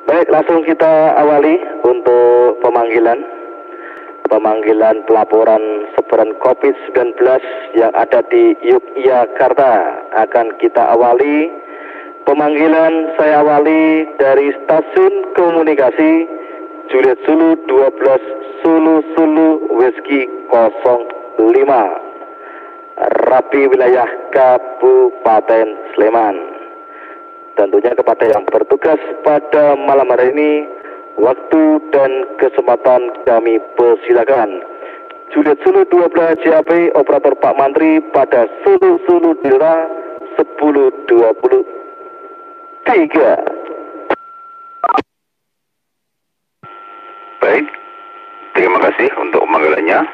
Baik, langsung kita awali untuk pemanggilan pelaporan sebaran COVID-19 yang ada di Yogyakarta. Akan kita awali pemanggilan, saya awali dari stasiun komunikasi Juliet Zulu 12 Sulu Whiskey 05 Rapi, wilayah Kabupaten Sleman. Tentunya kepada yang bertugas pada malam hari ini, waktu dan kesempatan kami persilakan. Juliet Zulu 12 JAP, operator Pak Mantri pada Sulu Dira 10:23. Baik, terima kasih untuk pemanggilannya.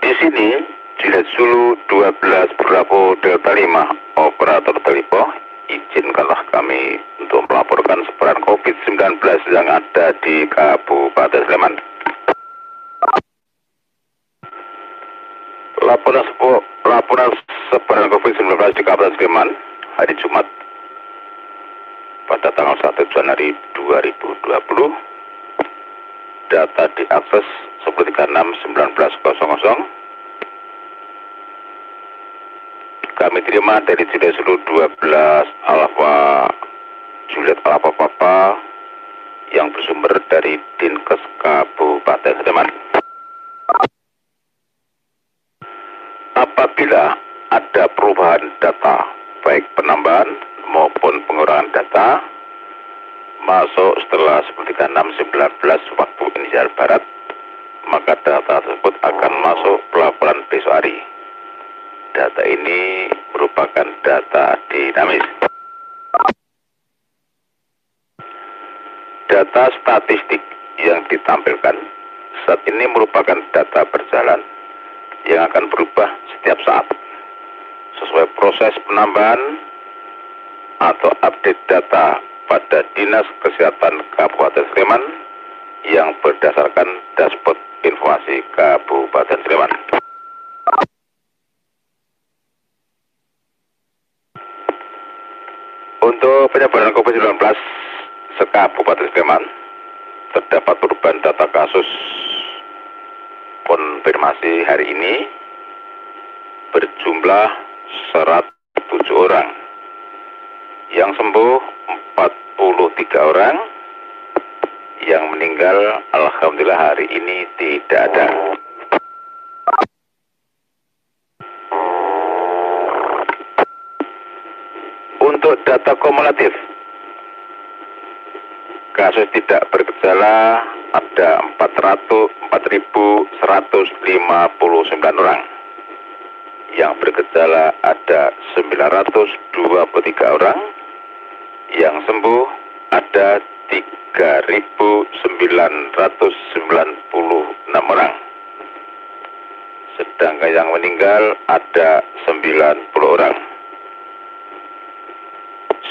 Di sini Juliet Zulu 12 Bravo Delta 5, operator Telipo. Izinkanlah kami untuk melaporkan sebaran COVID-19 yang ada di Kabupaten Sleman. Laporan sebaran COVID-19 di Kabupaten Sleman hari Jumat pada tanggal 1 Januari 2020. Data diakses 10.36.19.00. Kami terima dari Juliet Zulu 12 Alpha Juliet Alpha Papa yang bersumber dari Dinkes Kabupaten Sleman. Apabila ada perubahan data, baik penambahan maupun pengurangan data, masuk setelah 10.36.19 waktu Indonesia Barat, maka data tersebut akan masuk pelaporan besok hari. Data ini merupakan data dinamis. Data statistik yang ditampilkan saat ini merupakan data berjalan yang akan berubah setiap saat sesuai proses penambahan atau update data pada Dinas Kesehatan Kabupaten Sleman yang berdasarkan dashboard informasi Kabupaten Sleman. Untuk penyebaran COVID-19 se-Kabupaten Sleman, terdapat perubahan data kasus konfirmasi hari ini berjumlah 107 orang, yang sembuh 43 orang, yang meninggal alhamdulillah hari ini tidak ada. Untuk data kumulatif, kasus tidak bergejala ada 4.159 orang. Yang bergejala ada 923 orang. Yang sembuh ada 3.996 orang. Sedangkan yang meninggal ada 90 orang.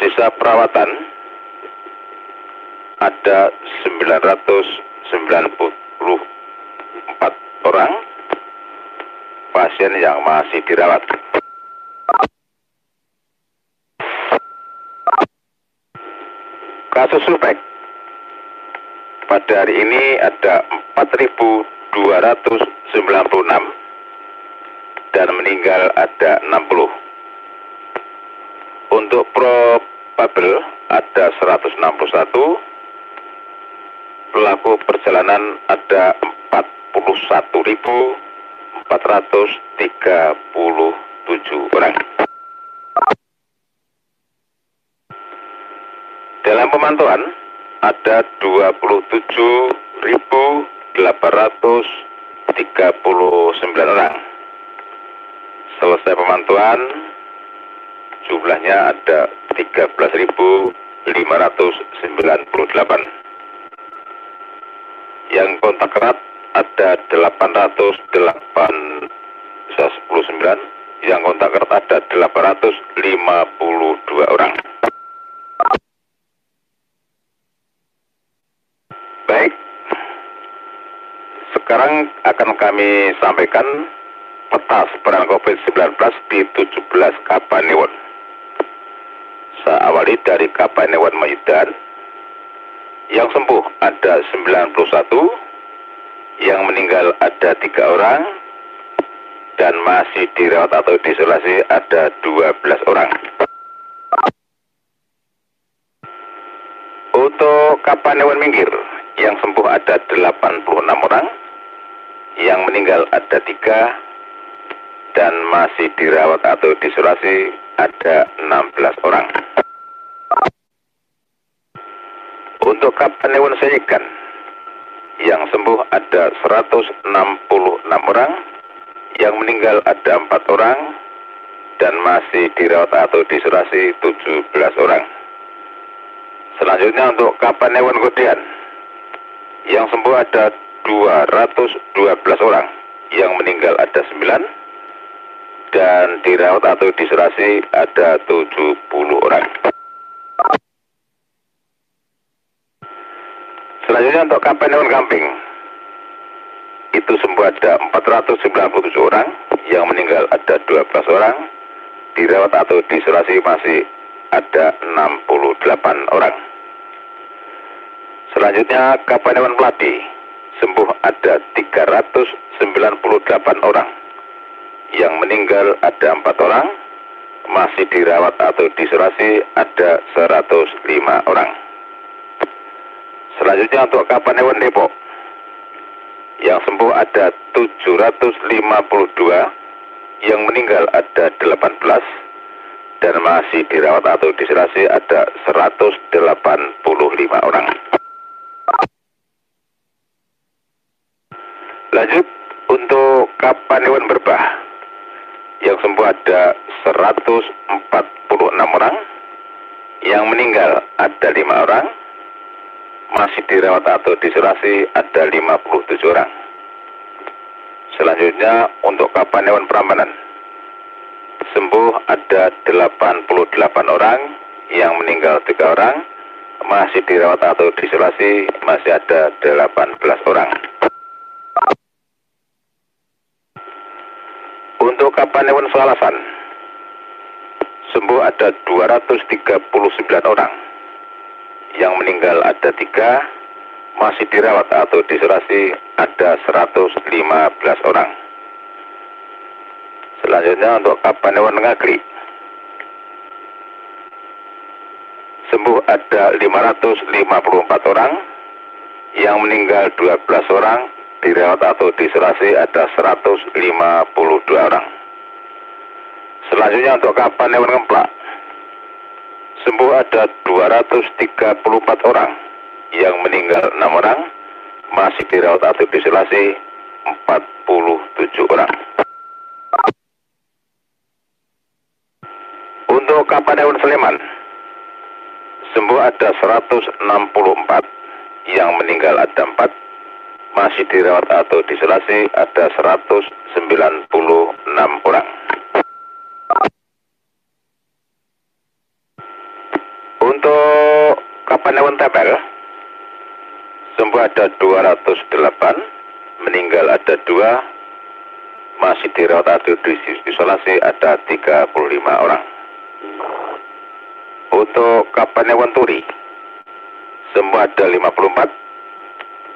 Sisa perawatan ada 994 orang pasien yang masih dirawat. Kasus suspek pada hari ini ada 4.296 dan meninggal ada 60. Untuk probable ada 161, pelaku perjalanan ada 41.437 orang. Dalam pemantauan ada 27.839 orang. Selesai pemantauan, jumlahnya ada 13.598. Yang kontak erat ada 809, yang kontak erat ada 852 orang. Baik, sekarang akan kami sampaikan peta sebaran COVID-19 di 17 Kapanewon. Saya awali dari Kapanewon Medan Yang sembuh ada 91, yang meninggal ada 3 orang, dan masih dirawat atau diisolasi ada 12 orang. Untuk Kapanewon Minggir, yang sembuh ada 86 orang, yang meninggal ada 3, dan masih dirawat atau diisolasi ada 16 orang. Untuk Kapanewon Seyekan, yang sembuh ada 166 orang, yang meninggal ada 4 orang, dan masih dirawat atau diisolasi 17 orang. Selanjutnya untuk Kapanewon Godean, yang sembuh ada 212 orang, yang meninggal ada 9, dan dirawat atau diisolasi ada 70 orang. Selanjutnya untuk Kapanewon Gamping, itu sembuh ada 497 orang, yang meninggal ada 12 orang, dirawat atau diisolasi masih ada 68 orang. Selanjutnya Kapanewon Melati, sembuh ada 398 orang, yang meninggal ada 4 orang, masih dirawat atau diisolasi ada 105 orang. Selanjutnya untuk Kapanewon Depok, yang sembuh ada 752, yang meninggal ada 18, dan masih dirawat atau diisolasi ada 185 orang. Lanjut untuk Kapanewon Berbah, yang sembuh ada 146 orang, yang meninggal ada 5 orang, masih dirawat atau diisolasi ada 57 orang. Selanjutnya untuk Kapanewon Prambanan, sembuh ada 88 orang, yang meninggal 3 orang, masih dirawat atau diisolasi masih ada 18 orang. Untuk Kapanewon Sualasan, sembuh ada 239 orang, yang meninggal ada 3, masih dirawat atau diisolasi ada 115 orang. Selanjutnya untuk Kapanewon Ngagri, sembuh ada 554 orang, yang meninggal 12 orang, dirawat atau diisolasi ada 152 orang. Selanjutnya untuk Kapanewon Ngemplak, sembuh ada 234 orang, yang meninggal 6 orang, masih dirawat atau diisolasi 47 orang. Untuk Kapanewon Sleman, sembuh ada 164, yang meninggal ada 4, masih dirawat atau diisolasi ada 196 orang. Untuk Kapanewon Tebel, sembuh ada 208, meninggal ada 2, masih dirawat atau diisolasi ada 35 orang. Untuk Kapanewon Turi, sembuh ada 54,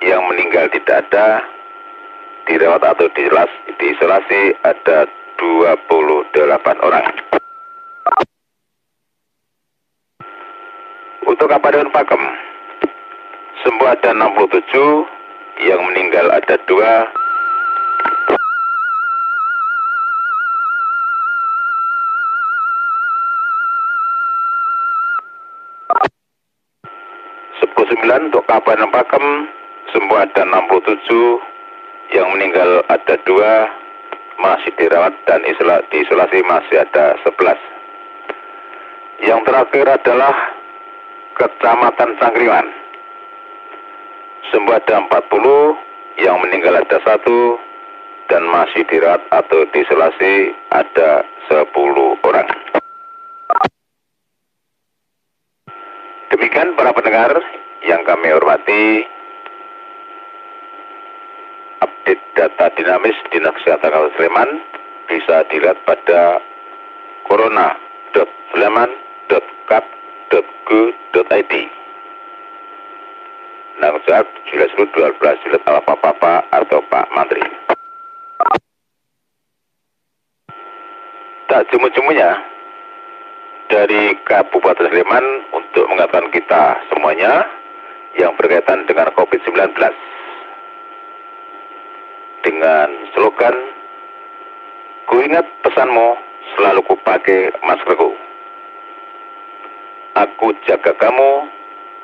yang meninggal tidak ada, dirawat atau diisolasi ada 28 orang. Untuk Kapanewon Pakem, sembuh ada 67, yang meninggal ada 2, untuk Kapanewon Pakem, sembuh ada 67, yang meninggal ada 2, masih dirawat dan diisolasi masih ada 11. Yang terakhir adalah Kecamatan Cangkringan, sembuh ada 40, yang meninggal ada 1, dan masih dirawat atau diisolasi ada 10 orang. Demikian para pendengar yang kami hormati, update data dinamis Dinas Kesehatan Kabupaten Sleman bisa dilihat pada corona.sleman.kap.go.id. penanggung jawab Juliet Zulu 12 Juliet Alpha Papa atau Pak Mantri. Tak jemu-jemunya dari Kabupaten Sleman untuk mengatakan kita semuanya yang berkaitan dengan COVID-19 dengan slogan ku ingat pesanmu, selalu ku pakai maskerku. Aku jaga kamu,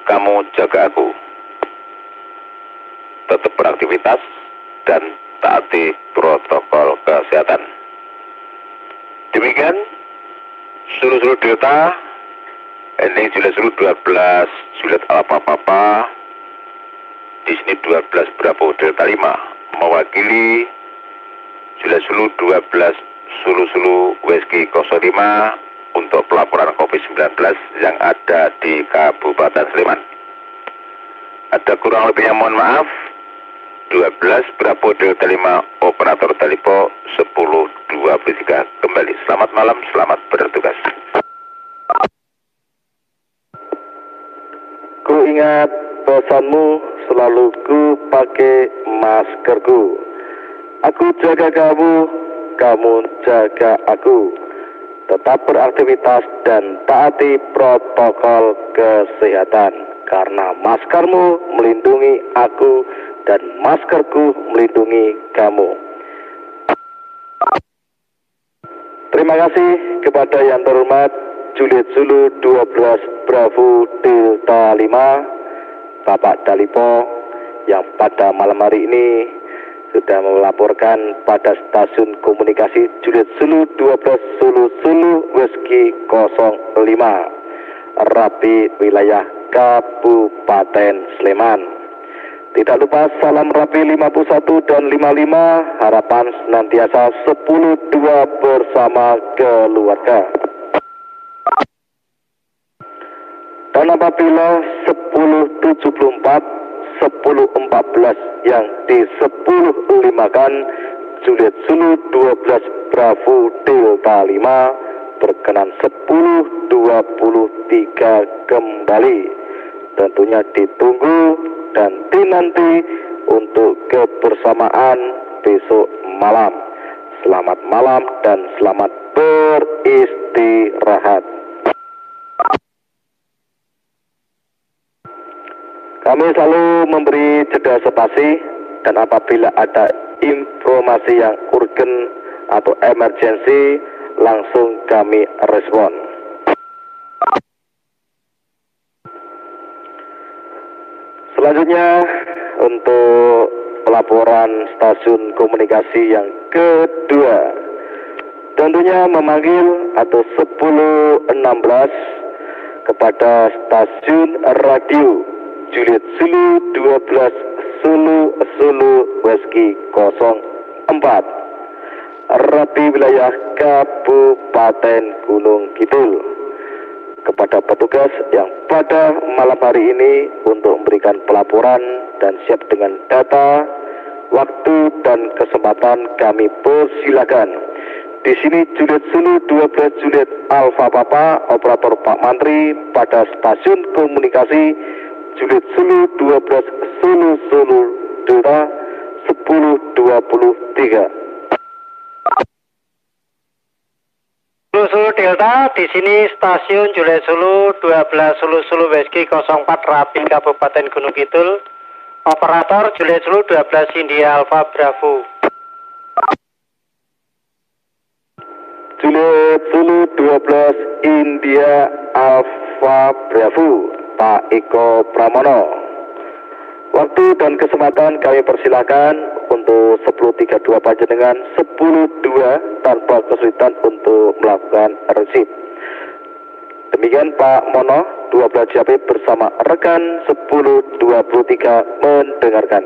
kamu jaga aku. Tetap beraktivitas dan taati protokol kesehatan. Demikian Sulu Delta ending Juliet Zulu 12 Juliet Alpha Papa, di sini 12 Bravo Delta 5 mewakili Juliet Zulu 12 Sulu Whiskey 05 untuk pelaporan COVID-19 yang ada di Kabupaten Sleman. Ada kurang lebihnya mohon maaf. 12 Bravo Delta 5 Operator Talipo 1023 kembali. Selamat malam, selamat bertugas. Ku ingat pesanmu, selalu ku pakai maskerku. Aku jaga kamu, kamu jaga aku. Tetap beraktivitas dan taati protokol kesehatan, karena maskermu melindungi aku dan maskerku melindungi kamu. Terima kasih kepada yang terhormat Juliet Zulu 12 Bravo Delta 5 Bapak Dalipo yang pada malam hari ini sudah melaporkan pada stasiun komunikasi Juliet Zulu 12 Sulu Whiskey 05 Rapi wilayah Kabupaten Sleman. Tidak lupa salam Rapi 51 dan 55, harapan senantiasa 10-2 bersama keluarga. Dan apabila 10.74, 10.14 yang di 10.5 kan Juliet Zulu 12 Bravo Delta 5 berkenan 10.23 kembali. Tentunya ditunggu dan dinanti untuk kebersamaan besok malam. Selamat malam dan selamat beristirahat. Kami selalu memberi jeda spasi, dan apabila ada informasi yang urgen atau emergensi, langsung kami respon. Selanjutnya untuk pelaporan stasiun komunikasi yang kedua, tentunya memanggil atau 10.16 kepada stasiun radio Juliet Zulu 12 Sulu Whiskey 04 Rapi wilayah Kabupaten Gunung Kidul, kepada petugas yang pada malam hari ini untuk memberikan pelaporan dan siap dengan data, waktu dan kesempatan kami persilakan. Di sini Juliet Zulu 12 Juliet Alpha Papa, operator Pak Mantri pada stasiun komunikasi Juliet Zulu 12 Sulu Delta 1023. Sulu Delta, di sini stasiun Juliet Zulu 12 Sulu Whiskey 04 Rapi Kabupaten Gunung Kidul, operator Juliet Zulu 12 India Alpha Bravo. Juliet Zulu 12 India Alpha Bravo, Pak Eko Pramono. Waktu dan kesempatan kami persilakan untuk 10.32 panjenengan 10.2 tanpa kesulitan untuk melakukan resip. Demikian Pak Mono 12 JP bersama rekan 10.23 mendengarkan.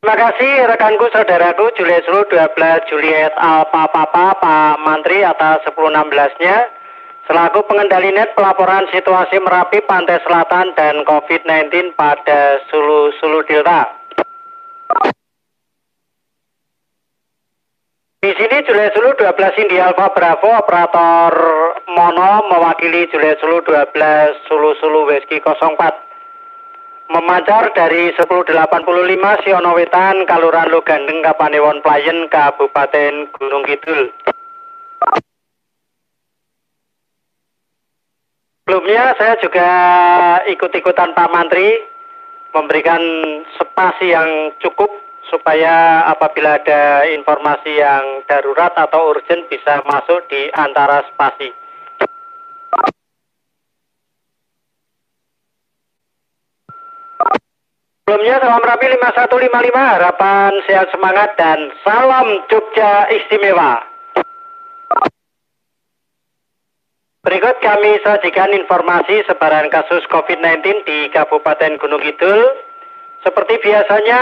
Terima kasih rekanku saudaraku Juliet Zulu 12 Juliet Alpha Papa Pak Mantri atas 10.16-nya selaku pengendali net pelaporan situasi Merapi, Pantai Selatan dan COVID-19 pada Sulu, Sulu Delta. Di sini Juliet Zulu 12 India Alpha Bravo, operator Mono mewakili Juliet Zulu 12 Zulu Whiskey 04. Memancar dari 1085 Siono Wetan, Kalurahan Lugandeng, Kapanewon Playen, Kabupaten Gunung Kidul. Sebelumnya saya juga ikut-ikutan Pak Mantri memberikan spasi yang cukup supaya apabila ada informasi yang darurat atau urgent bisa masuk di antara spasi. Sebelumnya salam rapi 5155, harapan sehat semangat dan salam Jogja istimewa. Berikut kami sajikan informasi sebaran kasus COVID-19 di Kabupaten Gunung Kidul. Seperti biasanya,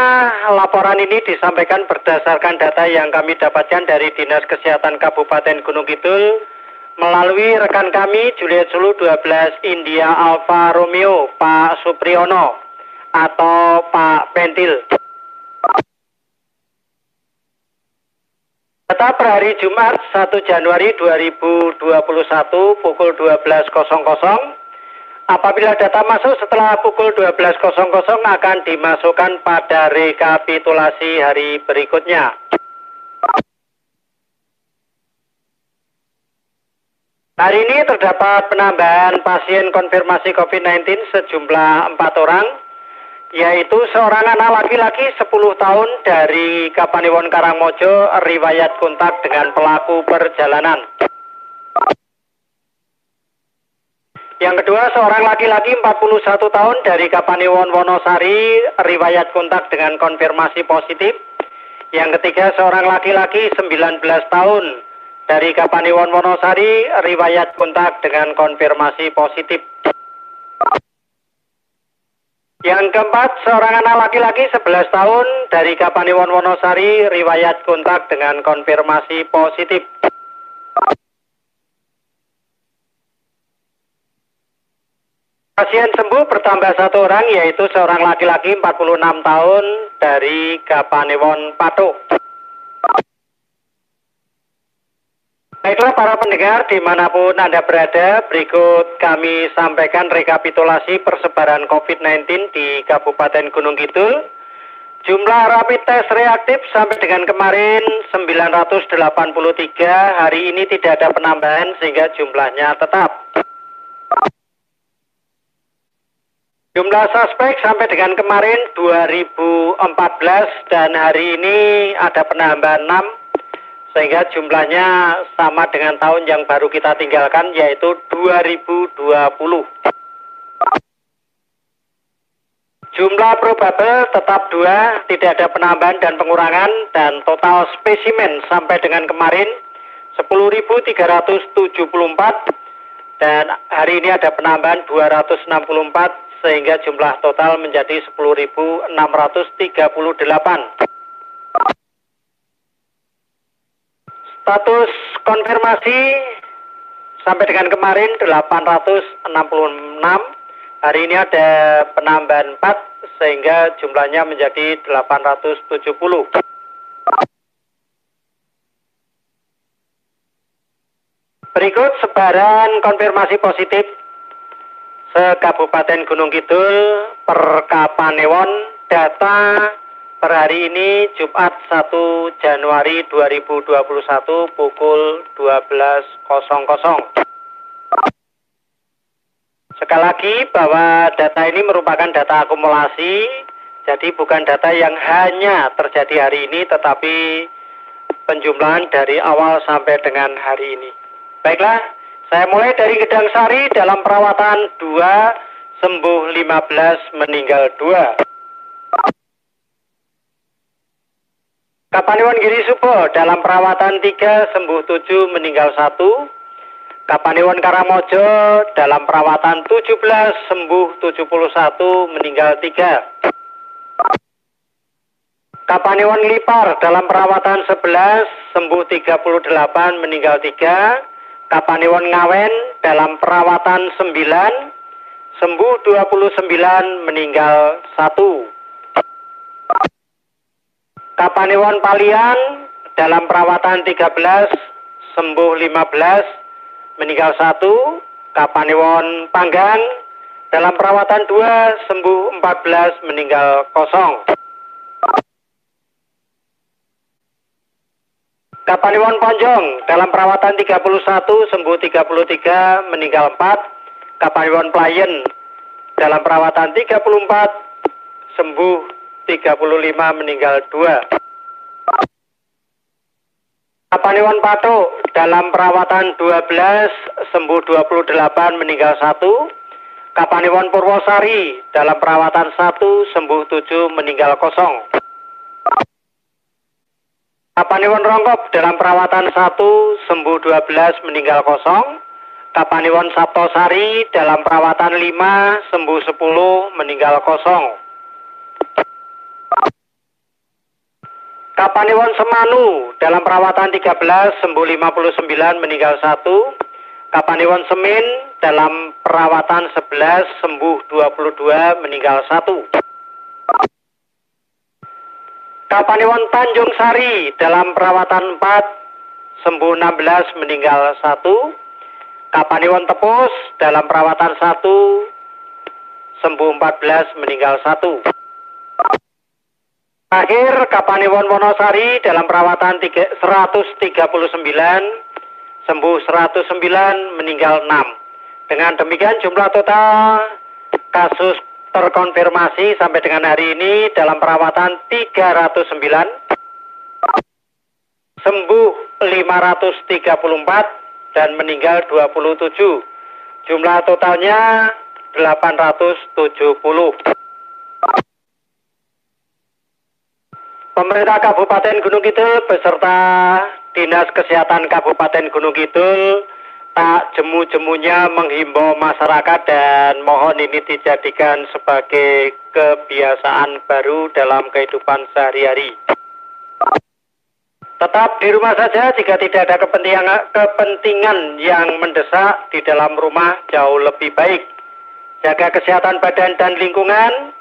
laporan ini disampaikan berdasarkan data yang kami dapatkan dari Dinas Kesehatan Kabupaten Gunung Kidul melalui rekan kami Juliet Zulu 12 India Alpha Romeo, Pak Supriyono atau Pak Pentil. Data per hari Jumat 1 Januari 2021 pukul 12.00. Apabila data masuk setelah pukul 12.00 akan dimasukkan pada rekapitulasi hari berikutnya. Hari ini terdapat penambahan pasien konfirmasi COVID-19 sejumlah 4 orang, yaitu seorang anak laki-laki 10 tahun dari Kapanewon Karangmojo, riwayat kontak dengan pelaku perjalanan. Yang kedua, seorang laki-laki 41 tahun dari Kapanewon Wonosari, riwayat kontak dengan konfirmasi positif. Yang ketiga, seorang laki-laki 19 tahun dari Kapanewon Wonosari, riwayat kontak dengan konfirmasi positif. Yang keempat, seorang anak laki-laki 11 tahun dari Kapanewon Wonosari, riwayat kontak dengan konfirmasi positif. Pasien sembuh bertambah 1 orang, yaitu seorang laki-laki 46 tahun dari Kapanewon Patok. Baiklah para pendengar dimanapun Anda berada, berikut kami sampaikan rekapitulasi persebaran COVID-19 di Kabupaten Gunung Kidul. Jumlah rapid test reaktif sampai dengan kemarin 983, hari ini tidak ada penambahan sehingga jumlahnya tetap. Jumlah suspek sampai dengan kemarin 2014 dan hari ini ada penambahan 6 sehingga jumlahnya sama dengan tahun yang baru kita tinggalkan yaitu 2020. Jumlah probable tetap 2, tidak ada penambahan dan pengurangan dan total spesimen sampai dengan kemarin 10.374 dan hari ini ada penambahan 264 sehingga jumlah total menjadi 10.638. Status konfirmasi sampai dengan kemarin 866. Hari ini ada penambahan 4 sehingga jumlahnya menjadi 870. Berikut sebaran konfirmasi positif se-Kabupaten Gunung Kidul per Kapanewon. Data per hari ini Jumat 1 Januari 2021 pukul 12.00. Sekali lagi bahwa data ini merupakan data akumulasi, jadi bukan data yang hanya terjadi hari ini tetapi penjumlahan dari awal sampai dengan hari ini. Baiklah, saya mulai dari Gedang Sari dalam perawatan 2, sembuh 15, meninggal 2. Kapanewon Giri Subo dalam perawatan 3, sembuh 7, meninggal 1. Kapanewon Karangmojo dalam perawatan 17, sembuh 71, meninggal 3. Kapanewon Lipar dalam perawatan 11, sembuh 38, meninggal 3. Kapanewon Ngawen dalam perawatan 9, sembuh 29, meninggal 1. Kapanewon Palian dalam perawatan 13, sembuh 15, meninggal 1. Kapanewon Panggang, dalam perawatan 2, sembuh 14, meninggal 0. Kapanewon Ponjong, dalam perawatan 31, sembuh 33, meninggal 4. Kapanewon Playen, dalam perawatan 34, sembuh 35, meninggal 2. Kapanewon Patok, dalam perawatan 12, sembuh 28, meninggal 1. Kapanewon Purwosari, dalam perawatan 1, sembuh 7, meninggal 0. Kapanewon Rongkop, dalam perawatan 1, sembuh 12, meninggal 0. Kapanewon Saptosari, dalam perawatan 5, sembuh 10, meninggal 0. Kapanewon Semanu, dalam perawatan 13, sembuh 59, meninggal 1. Kapanewon Semin, dalam perawatan 11, sembuh 22, meninggal 1. Kapanewon Tanjung Sari, dalam perawatan 4, sembuh 16, meninggal 1. Kapanewon Tepus, dalam perawatan 1, sembuh 14, meninggal 1. Akhir Kapanewon Wonosari, dalam perawatan 139, sembuh 109, meninggal 6. Dengan demikian jumlah total kasus terkonfirmasi sampai dengan hari ini dalam perawatan 309, sembuh 534, dan meninggal 27. Jumlah totalnya 870. Pemerintah Kabupaten Gunung Kidul beserta Dinas Kesehatan Kabupaten Gunung Kidul tak jemu-jemunya menghimbau masyarakat dan mohon ini dijadikan sebagai kebiasaan baru dalam kehidupan sehari-hari. Tetap di rumah saja jika tidak ada kepentingan yang mendesak. Di dalam rumah jauh lebih baik. Jaga kesehatan badan dan lingkungan.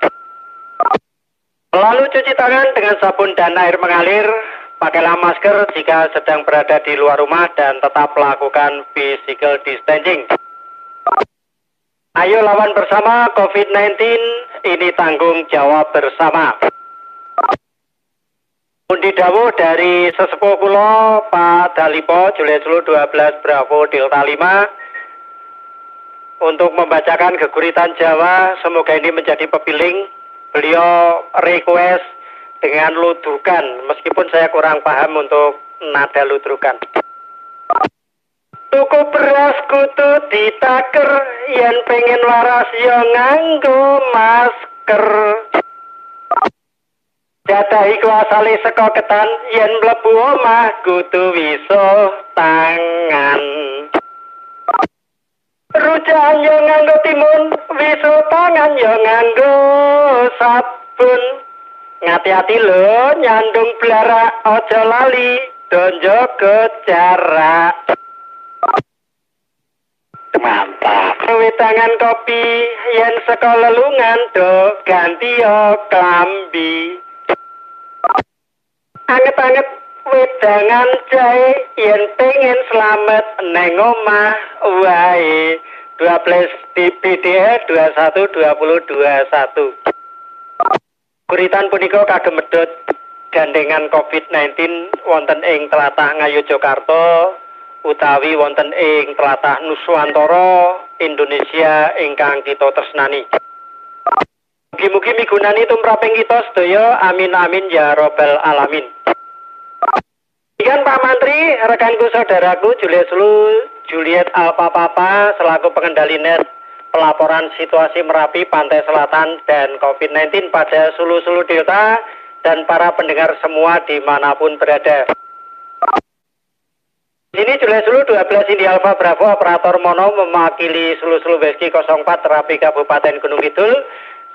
Lalu cuci tangan dengan sabun dan air mengalir. Pakailah masker jika sedang berada di luar rumah dan tetap lakukan physical distancing. Ayo lawan bersama COVID-19, ini tanggung jawab bersama. Undi dawuh dari Sesepuh Kulo Pak Dalipo Julius 12 Bravo Delta 5 untuk membacakan geguritan Jawa. Semoga ini menjadi pepiling. Beliau request dengan ludrukan, meskipun saya kurang paham untuk nada ludrukan. Tuku beras kudu ditaker, yen pengen waras yo nganggo masker. Dadah iku asale saka ketan, yen mlebu omah kudu wisuh tangan. Rujakan yo nganggo timun, wisuh tangan yo nganggo sabun. Ngati-hati lho, nyandung blarak, ojo lali, donjo ke jarak. Mantap. Wetangan kopi, yen saka lelungan do ganti yo klambi. Anget-anget wedangan jahe, yen pengen slamet neng omah wae. 12 DPDE 21-20-21. Kuritan punika kagem medhot gandengan COVID-19 wonten ing tlatah Ngayogyakarta utawi wonten ing tlatah Nuswantara Indonesia ingkang kita tresnani. Mugi-mugi migunani tumraping kita sedaya, amin amin ya robbal alamin. Ikan Pak Mantri, rekanku saudaraku Juliet Alpha Papa selaku pengendali net pelaporan situasi Merapi, Pantai Selatan, dan COVID-19 pada Sulu-Sulu Delta dan para pendengar semua dimanapun berada. Ini Juliet Sulu 12 Indi Alpha Bravo operator mono mewakili Sulu-Sulu Wesky 04 Terapi Kabupaten Gunung Kidul.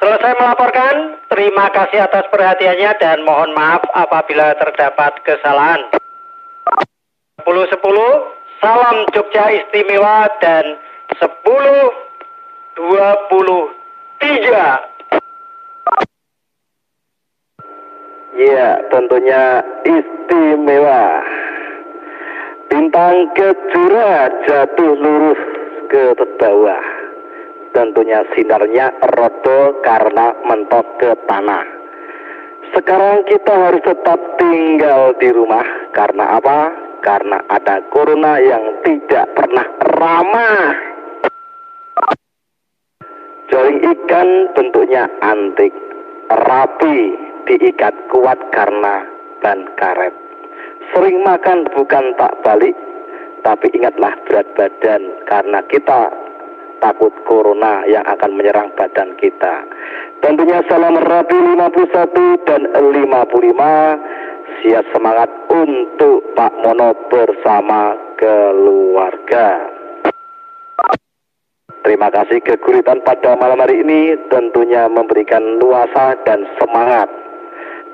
Selesai melaporkan, terima kasih atas perhatiannya dan mohon maaf apabila terdapat kesalahan. 10-10, salam Jogja istimewa dan 10-23. Ya, tentunya istimewa. Bintang kejora jatuh lurus ke bawah. Tentunya sinarnya rodo karena mentok ke tanah. Sekarang kita harus tetap tinggal di rumah. Karena apa? Karena ada corona yang tidak pernah ramah. Jaring ikan bentuknya antik, rapi, diikat kuat karena ban karet. Sering makan bukan tak balik, tapi ingatlah berat badan karena kita takut corona yang akan menyerang badan kita. Tentunya salam rapi 51 dan 55. Siap semangat untuk Pak Mono bersama keluarga. Terima kasih keguritan pada malam hari ini tentunya memberikan nuansa dan semangat.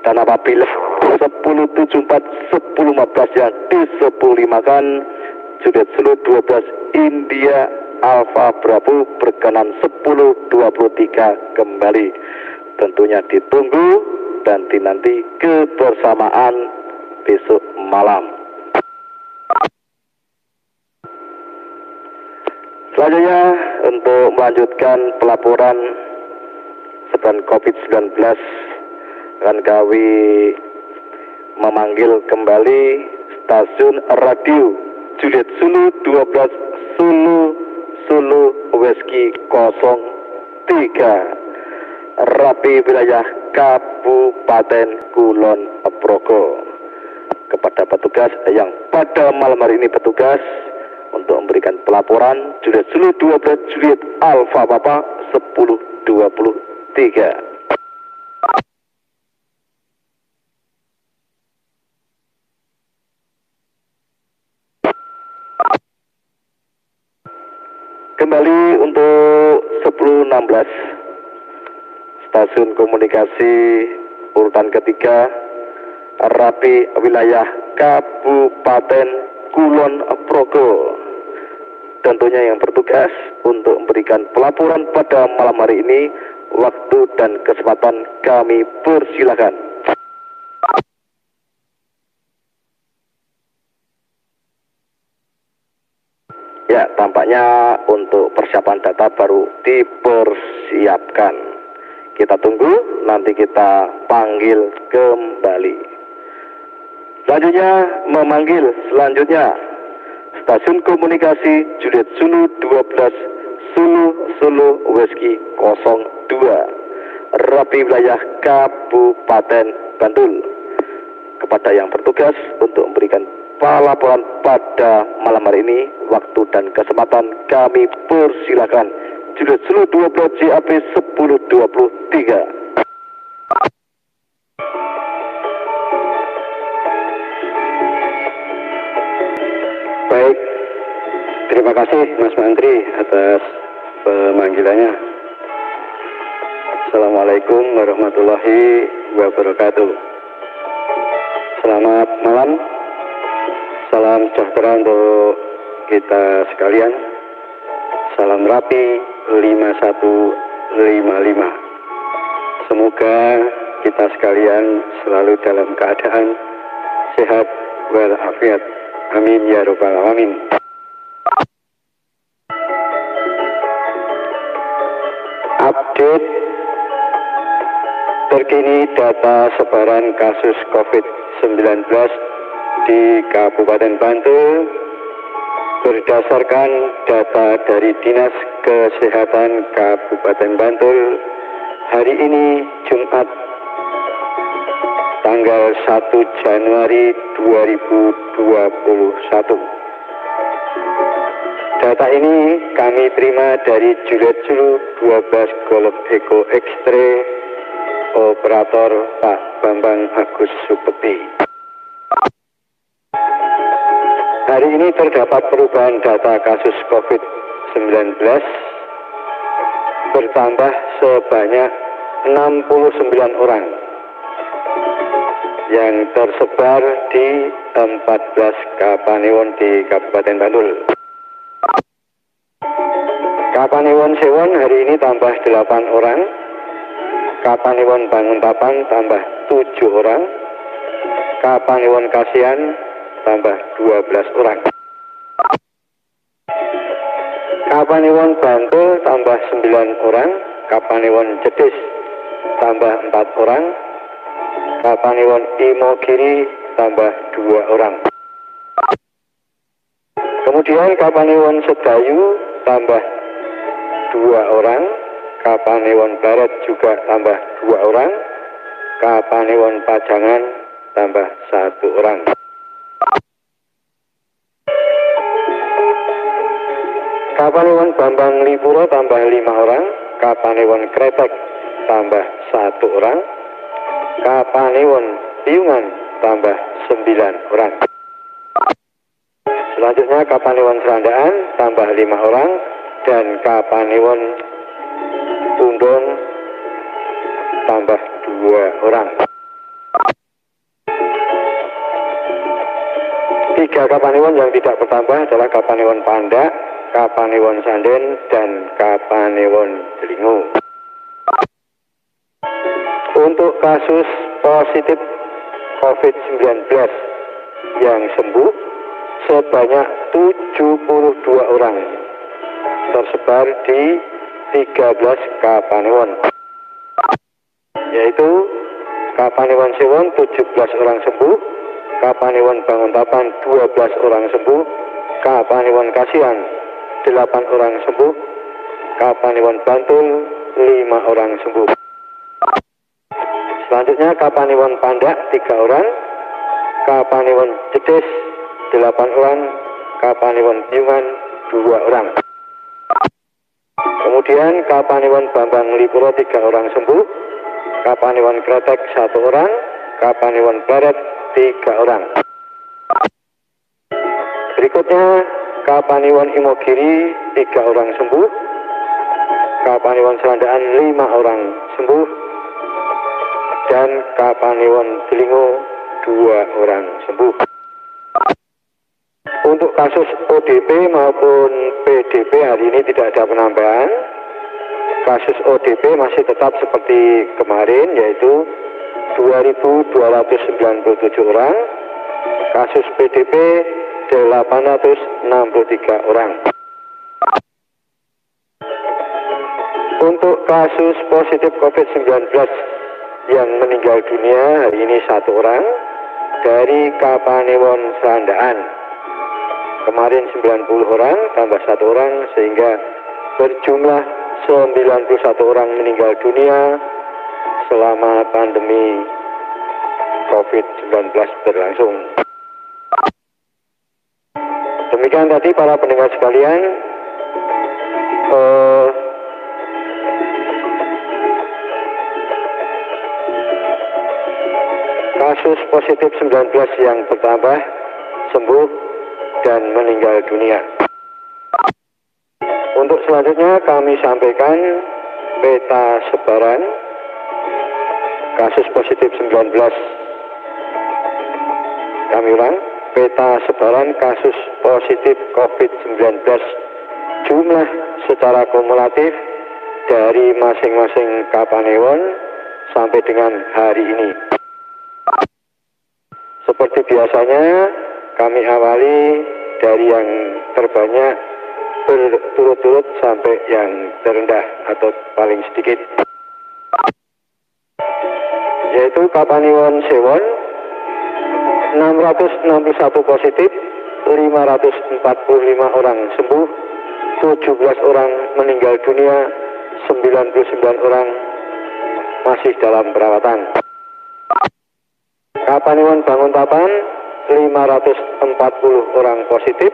Dan apabila 10.74 10.15 yang di 10.5 kan Juliet Zulu 12 India Alfa Bravo berkenan 10.23 kembali. Tentunya ditunggu dan dinanti kebersamaan besok malam. Selanjutnya untuk melanjutkan pelaporan sebaran COVID-19 akan kami memanggil kembali stasiun radio Juliet Zulu 12 Sulu Whisky 03 Rapi wilayah Kabupaten Kulon Progo. Kepada petugas yang pada malam hari ini bertugas untuk memberikan pelaporan Juliet Zulu 12 Juliet Alfa Papa 1023. Kembali untuk 10.16 stasiun komunikasi urutan ketiga Rapi wilayah Kabupaten Kulon Progo. Tentunya yang bertugas untuk memberikan pelaporan pada malam hari ini. Waktu dan kesempatan kami persilakan. Ya, tampaknya untuk persiapan data baru dipersiapkan. Kita tunggu, nanti kita panggil kembali. Selanjutnya memanggil stasiun komunikasi Juliet Zulu 12 Sulu Whisky 02 Rapi wilayah Kabupaten Bantul. Kepada yang bertugas untuk memberikan pelaporan pada malam hari ini, waktu dan kesempatan kami persilakan. Juliet Zulu 12 JAP 1023. Baik, terima kasih Mas Menteri atas pemanggilannya. Assalamualaikum warahmatullahi wabarakatuh. Selamat malam. Salam sejahtera untuk kita sekalian. Salam rapi 5155. Semoga kita sekalian selalu dalam keadaan sehat walafiat. Amin ya rabbal alamin. Update terkini data sebaran kasus COVID-19 di Kabupaten Bantul berdasarkan data dari Dinas Kesehatan Kabupaten Bantul hari ini Jumat tanggal 1 Januari 2021. Data ini kami terima dari Juliet Zulu 12 Golf Eco X-Ray Operator Pak Bambang Agus Supeti. Hari ini terdapat perubahan data kasus COVID-19 bertambah sebanyak 69 orang yang tersebar di 14 Kapanewon di Kabupaten Bantul. Kapanewon Sewon hari ini tambah 8 orang, Kapanewon Banguntapan tambah 7 orang. Kapanewon Kasihan tambah 12 orang. Kapanewon Bantul tambah 9 orang. Kapanewon Jetis tambah 4 orang. Kapanewon Imogiri tambah 2 orang. Kemudian Kapanewon Sedayu tambah 2 orang. Kapanewon Barat juga tambah 2 orang. Kapanewon Pajangan tambah 1 orang. Kapanewon Bambang Lipuro tambah 5 orang. Kapanewon Kretek tambah 1 orang. Kapanewon Piungan tambah 9 orang. Selanjutnya Kapanewon Serandaan tambah 5 orang. Dan Kapanewon Undon tambah 2 orang. 3 Kapanewon yang tidak bertambah adalah Kapanewon Pandak, Kapanewon Sanden, dan Kapanewon Delingo. Untuk kasus positif COVID-19 yang sembuh sebanyak 72 orang, tersebar di 13 Kapanewon, yaitu Kapanewon Sewon 17 orang sembuh, Kapanewon Banguntapan 12 orang sembuh, Kapanewon Kasihan 8 orang sembuh, Kapanewon Bantul 5 orang sembuh. Selanjutnya Kapanewon Pandak 3 orang, Kapanewon Jetis 8 orang, Kapanewon Piungan 2 orang. Kemudian Kapanewon Bambang Lipuro 3 orang sembuh, Kapanewon Kretek 1 orang, Kapanewon Barat 3 orang. Berikutnya Kapanewon Imogiri 3 orang sembuh, Kapanewon Serandaan 5 orang sembuh, dan Kapanewon Delingo 2 orang sembuh. Untuk kasus ODP maupun PDP hari ini tidak ada penambahan. Kasus ODP masih tetap seperti kemarin, yaitu 2.297 orang. Kasus PDP 863 orang. Untuk kasus positif COVID-19 yang meninggal dunia hari ini 1 orang dari Kapanewon Serandaan. Kemarin 90 orang tambah 1 orang sehingga berjumlah 91 orang meninggal dunia selama pandemi COVID-19 berlangsung. Demikian tadi para pendengar sekalian, kasus positif 19 yang bertambah, sembuh, dan meninggal dunia. Untuk selanjutnya kami sampaikan peta sebaran kasus positif 19. Kami ulang, peta sebaran kasus positif COVID-19 jumlah secara kumulatif dari masing-masing Kapanewon sampai dengan hari ini. Seperti biasanya kami awali dari yang terbanyak berturut-turut sampai yang terendah atau paling sedikit, yaitu Kapanewon Sewon 661 positif, 545 orang sembuh, 17 orang meninggal dunia, 99 orang masih dalam perawatan. Kapanewon Banguntapan 540 orang positif,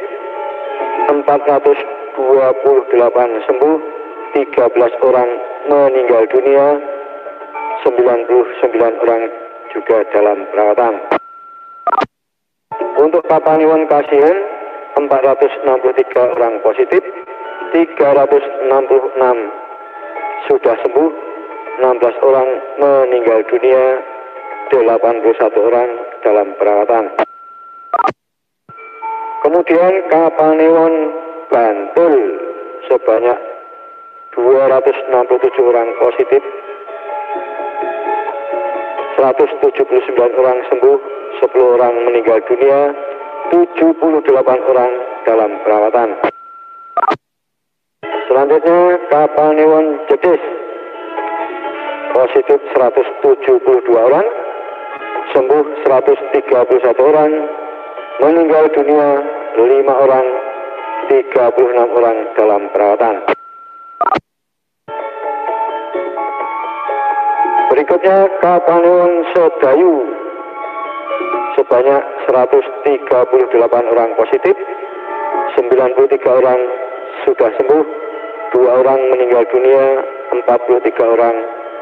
428 sembuh, 13 orang meninggal dunia, 99 orang juga dalam perawatan. Untuk Kapanewon Kasihan 463 orang positif, 366 sudah sembuh, 16 orang meninggal dunia, 81 orang dalam perawatan. Kemudian Kapanewon Bantul sebanyak 267 orang positif, 179 orang sembuh, 10 orang meninggal dunia, 78 orang dalam perawatan. Selanjutnya Kapanewon Jetis, positif 172 orang, sembuh 131 orang, meninggal dunia 5 orang, 36 orang dalam perawatan. Berikutnya Kapanewon Sedayu, sebanyak 138 orang positif, 93 orang sudah sembuh, 2 orang meninggal dunia, 43 orang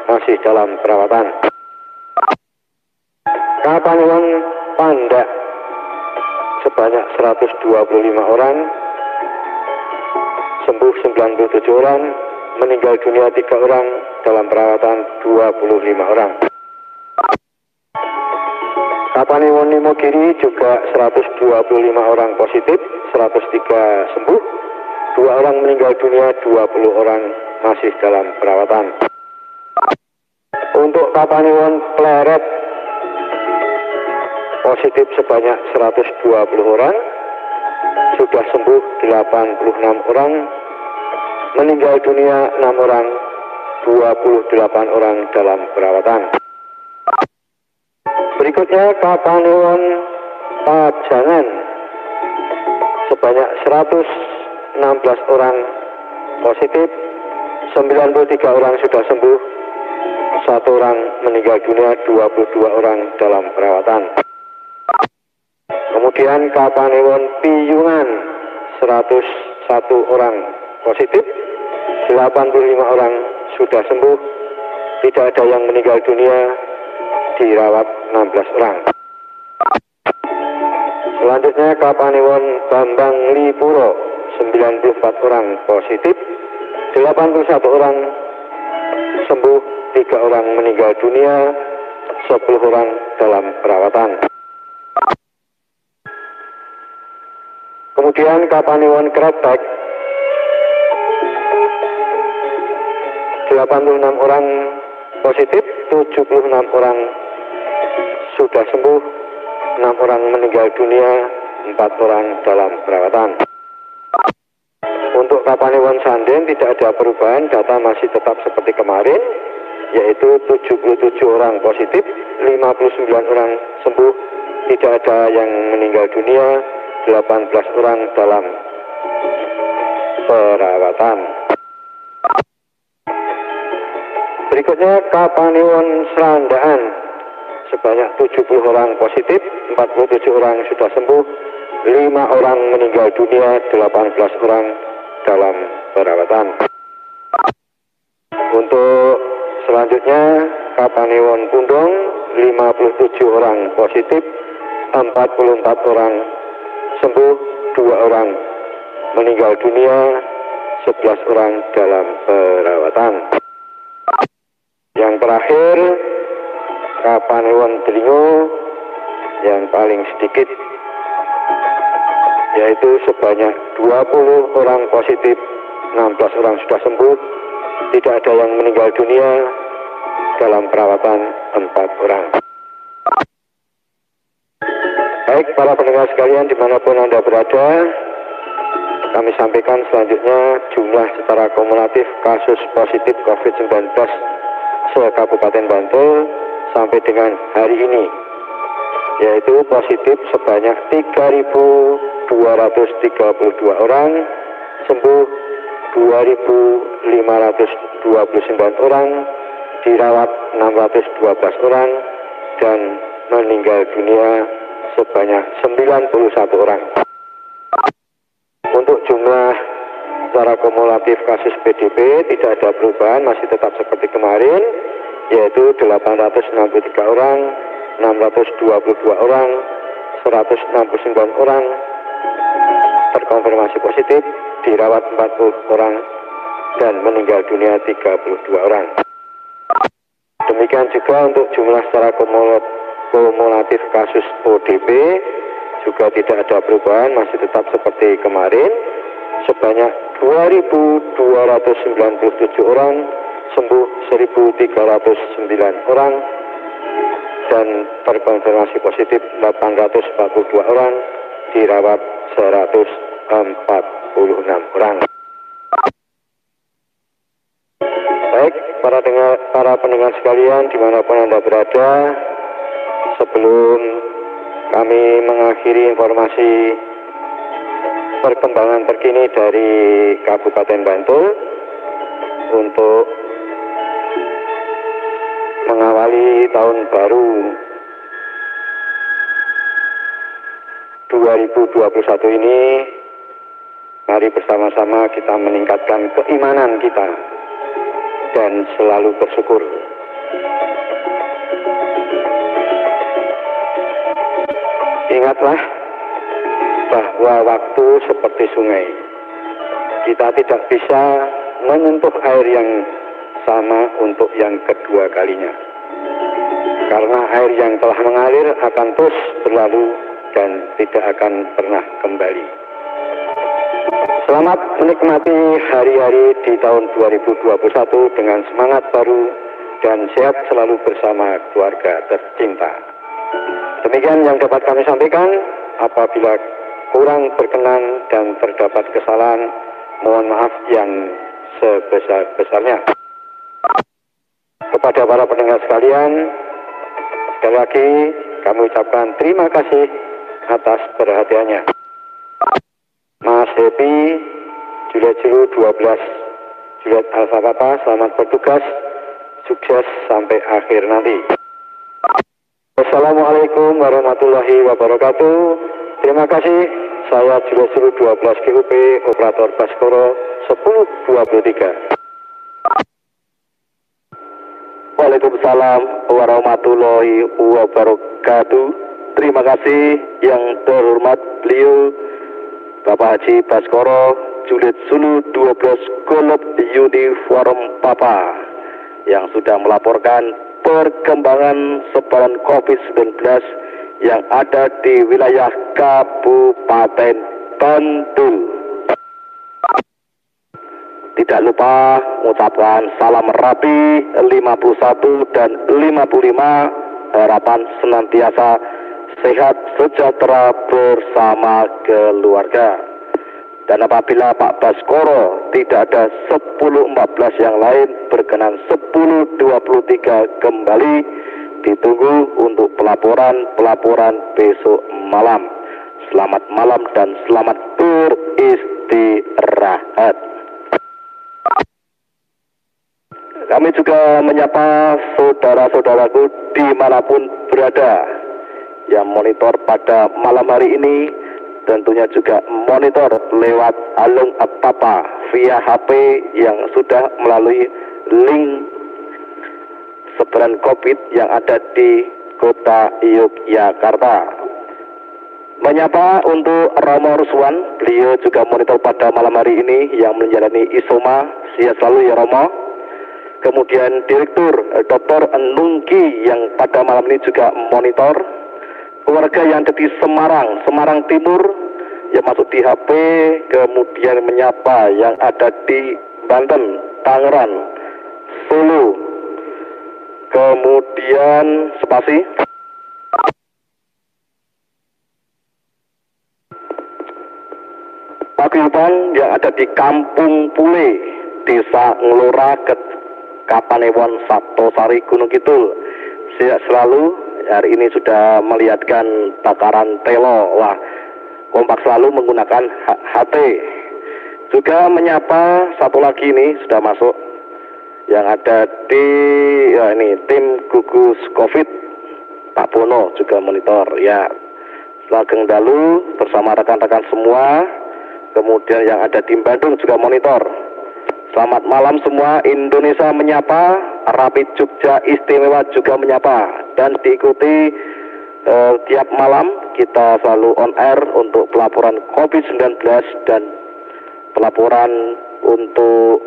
masih dalam perawatan. Kapanewon Pandak, sebanyak 125 orang, sembuh 97 orang, meninggal dunia 3 orang, dalam perawatan 25 orang. Kapanewon Nimogiri juga 125 orang positif, 103 sembuh, 2 orang meninggal dunia, 20 orang masih dalam perawatan. Untuk Kapanewon Pleret, positif sebanyak 120 orang, sudah sembuh 86 orang, meninggal dunia 6 orang, 28 orang dalam perawatan. Berikutnya Kapanewon Pajangan, sebanyak 116 orang positif, 93 orang sudah sembuh, 1 orang meninggal dunia, 22 orang dalam perawatan. Kemudian Kapanewon Piyungan, 101 orang positif, 85 orang sudah sembuh, tidak ada yang meninggal dunia, dirawat 16 orang. Selanjutnya Kapanewon Bambang Lipuro, 94 orang positif, 81 orang sembuh, 3 orang meninggal dunia, 10 orang dalam perawatan. Kemudian Kapanewon Kretek, 86 orang positif, 76 orang sudah sembuh, 6 orang meninggal dunia, 4 orang dalam perawatan. Untuk Kapanewon Sanden tidak ada perubahan, data masih tetap seperti kemarin, yaitu 77 orang positif, 59 orang sembuh, tidak ada yang meninggal dunia, 18 orang dalam perawatan. Berikutnya Kapanewon Serandaan, sebanyak 70 orang positif, 47 orang sudah sembuh, 5 orang meninggal dunia, 18 orang dalam perawatan. Untuk selanjutnya Kapanewon Pundong, 57 orang positif, 44 orang sembuh, 2 orang meninggal dunia, 11 orang dalam perawatan. Yang terakhir Kapanewon Delingo, yang paling sedikit, yaitu sebanyak 20 orang positif, 16 orang sudah sembuh, tidak ada yang meninggal dunia, dalam perawatan 4 orang. Baik para pendengar sekalian dimanapun Anda berada, kami sampaikan selanjutnya jumlah secara kumulatif kasus positif COVID-19 se-Kabupaten Bantul sampai dengan hari ini, yaitu positif sebanyak 3.232 orang, sembuh 2.529 orang, dirawat 612 orang, dan meninggal dunia sebanyak 91 orang. Untuk jumlah secara kumulatif kasus PDP tidak ada perubahan, masih tetap seperti kemarin, yaitu 863 orang, 622 orang, 169 orang terkonfirmasi positif, dirawat 40 orang, dan meninggal dunia 32 orang. Demikian juga untuk jumlah secara kumulatif kasus ODP juga tidak ada perubahan, masih tetap seperti kemarin, sebanyak 2.297 orang, sembuh 1.309 orang, dan terkonfirmasi positif 842 orang, dirawat 146 orang. Baik, para pendengar sekalian dimanapun Anda berada, sebelum kami mengakhiri informasi perkembangan terkini dari Kabupaten Bantul untuk mengawali tahun baru 2021 ini, mari bersama-sama kita meningkatkan keimanan kita dan selalu bersyukur. Ingatlah bahwa waktu seperti sungai. Kita tidak bisa menyentuh air yang sama untuk yang kedua kalinya. Karena air yang telah mengalir akan terus berlalu dan tidak akan pernah kembali. Selamat menikmati hari-hari di tahun 2021 dengan semangat baru dan sehat selalu bersama keluarga tercinta. Demikian yang dapat kami sampaikan. Apabila kurang berkenan dan terdapat kesalahan, mohon maaf yang sebesar-besarnya. Kepada para pendengar sekalian, sekali lagi kami ucapkan terima kasih atas perhatiannya. Mas Happy, Juliet Zulu 12, Juliet Alpha Papa, selamat bertugas, sukses sampai akhir nanti. Assalamualaikum warahmatullahi wabarakatuh. Terima kasih. Saya Juliet Zulu 12 GUP, Operator Baskoro 1023. Waalaikumsalam warahmatullahi wabarakatuh. Terima kasih yang terhormat beliau Bapak Haji Baskoro Juliet Zulu 12 Golf Uniform Papa yang sudah melaporkan perkembangan sebaran COVID-19 yang ada di wilayah Kabupaten Bantul. Tidak lupa mengucapkan salam rapi 51 dan 55, harapan senantiasa sehat sejahtera bersama keluarga. Dan apabila Pak Baskoro tidak ada 10.14 yang lain berkenan 10.23 kembali, ditunggu untuk pelaporan besok malam. Selamat malam dan selamat beristirahat. Kami juga menyapa saudara-saudaraku dimanapun berada yang monitor pada malam hari ini, tentunya juga monitor lewat Alung Papa via HP yang sudah melalui link sebaran COVID yang ada di kota Yogyakarta. Menyapa untuk Romo Ruswan, beliau juga monitor pada malam hari ini yang menjalani isoma, sehat selalu ya Romo. Kemudian Direktur Dr. Nungki yang pada malam ini juga monitor. Keluarga yang ada di Semarang Timur yang masuk di HP, kemudian menyapa yang ada di Banten, Tangerang, Solo, kemudian spasi paguyuban yang ada di Kampung Pule, Desa Ngelora, Kapanewon, Saptosari, Gunung Kidul. Sehat selalu. Hari ini sudah melihatkan takaran telo. Wah, kompak selalu menggunakan HT. Juga menyapa satu lagi ini sudah masuk yang ada di ini tim gugus COVID, Pak Bono juga monitor ya. Lageng Dalu bersama rekan-rekan semua. Kemudian yang ada di Bandung juga monitor. Selamat malam semua, Indonesia menyapa, Rapid Jogja Istimewa juga menyapa, dan diikuti tiap malam kita selalu on air untuk pelaporan COVID-19 dan pelaporan untuk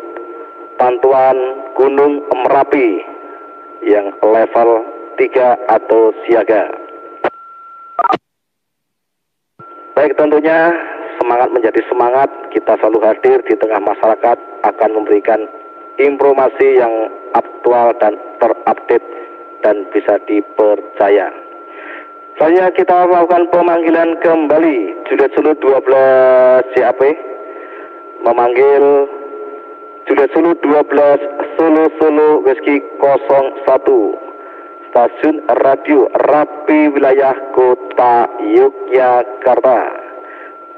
pantauan Gunung Merapi yang level 3 atau siaga. Baik, tentunya semangat menjadi semangat, kita selalu hadir di tengah masyarakat akan memberikan informasi yang aktual dan terupdate dan bisa dipercaya. Selanjutnya kita melakukan pemanggilan kembali. Juliet Sulu 12 CAP memanggil Juliet Sulu 12 Solo Whiskey 01 Stasiun Radio Rapi Wilayah Kota Yogyakarta.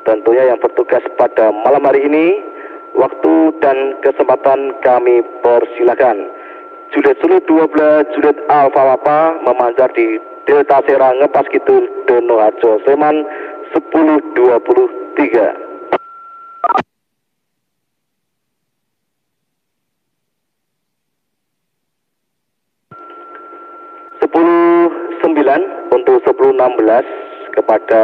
Tentunya yang bertugas pada malam hari ini, waktu dan kesempatan kami persilakan. Juliet Sulu 12 Juliet Alfa Papa memancar di Delta Sera Ngepas Kidul Donoharjo Sleman 1023. Untuk 1016 kepada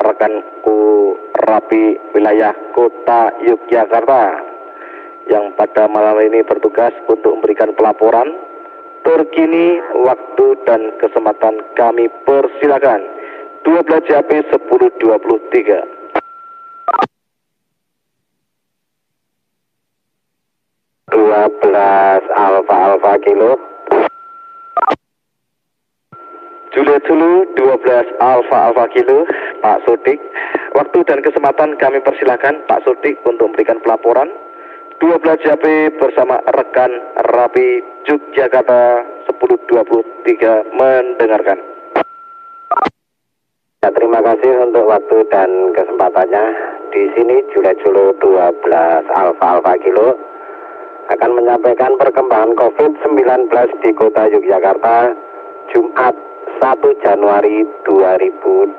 rekanku Rapi Wilayah Kota Yogyakarta yang pada malam ini bertugas untuk memberikan pelaporan terkini, waktu dan kesempatan kami persilakan. 12 JAP 1023. 12 Alfa Kilo. Juliet Sulu 12 Alfa Kilo, Pak Sodik. Waktu dan kesempatan kami persilakan Pak Sodik untuk memberikan pelaporan. 12 JAP bersama rekan Rapi Yogyakarta 1023 mendengarkan. Ya, terima kasih untuk waktu dan kesempatannya. Di sini Juliet Sulu 12 Alfa Kilo akan menyampaikan perkembangan COVID-19 di Kota Yogyakarta Jumat 1 Januari 2021.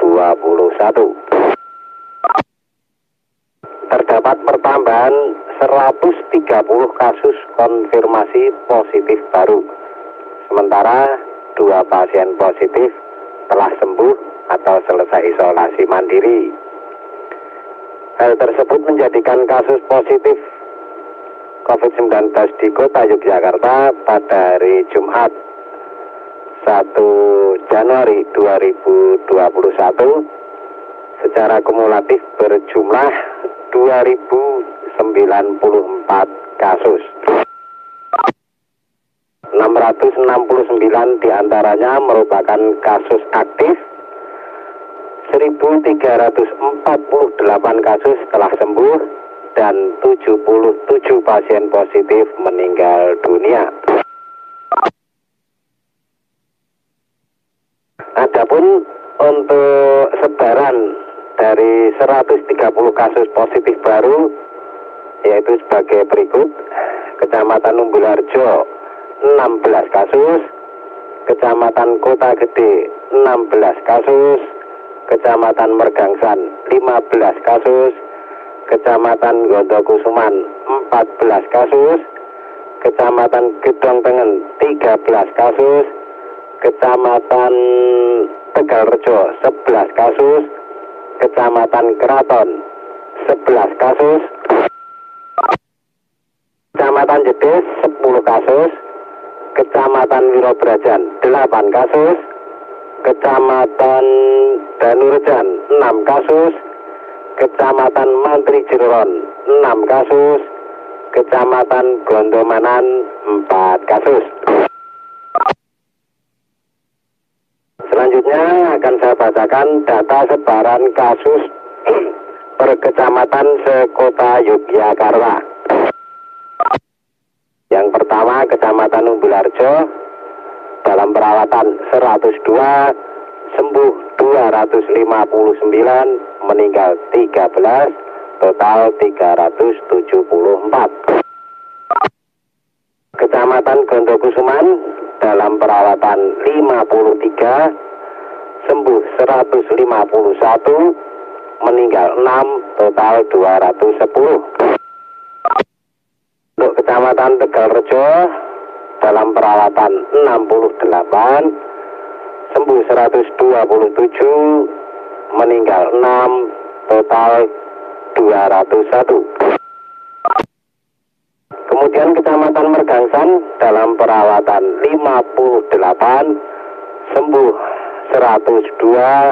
Terdapat pertambahan 130 kasus konfirmasi positif baru. Sementara 2 pasien positif telah sembuh atau selesai isolasi mandiri. Hal tersebut menjadikan kasus positif COVID-19 di Kota Yogyakarta pada hari Jumat 1 Januari 2021 secara kumulatif berjumlah 2094 kasus. 669 diantaranya merupakan kasus aktif, 1.348 kasus telah sembuh, dan 77 pasien positif meninggal dunia. Adapun untuk sebaran dari 130 kasus positif baru yaitu sebagai berikut: Kecamatan Umbulharjo 16 kasus, Kecamatan Kota Gede 16 kasus, Kecamatan Mergangsan 15 kasus, Kecamatan Gondokusuman 14 kasus, Kecamatan Gedong Tengen 13 kasus, Kecamatan Tegalrejo 11 kasus, Kecamatan Keraton 11 kasus, Kecamatan Jedes 10 kasus, Kecamatan Wirobrajan 8 kasus, Kecamatan Danurejan 6 kasus, Kecamatan Mantri Jeron 6 kasus, Kecamatan Gondomanan 4 kasus. Selanjutnya akan saya bacakan data sebaran kasus per kecamatan sekota Yogyakarta. Yang pertama, Kecamatan Umbulharjo dalam perawatan 102, sembuh 259, meninggal 13, total 374. Kecamatan Gondokusuman dalam perawatan 53, sembuh 151, meninggal 6, total 210. Untuk Kecamatan Tegalrejo dalam perawatan 68, sembuh 127, meninggal 6, total 201. Kemudian Kecamatan Mergangsan dalam perawatan 58, sembuh 102,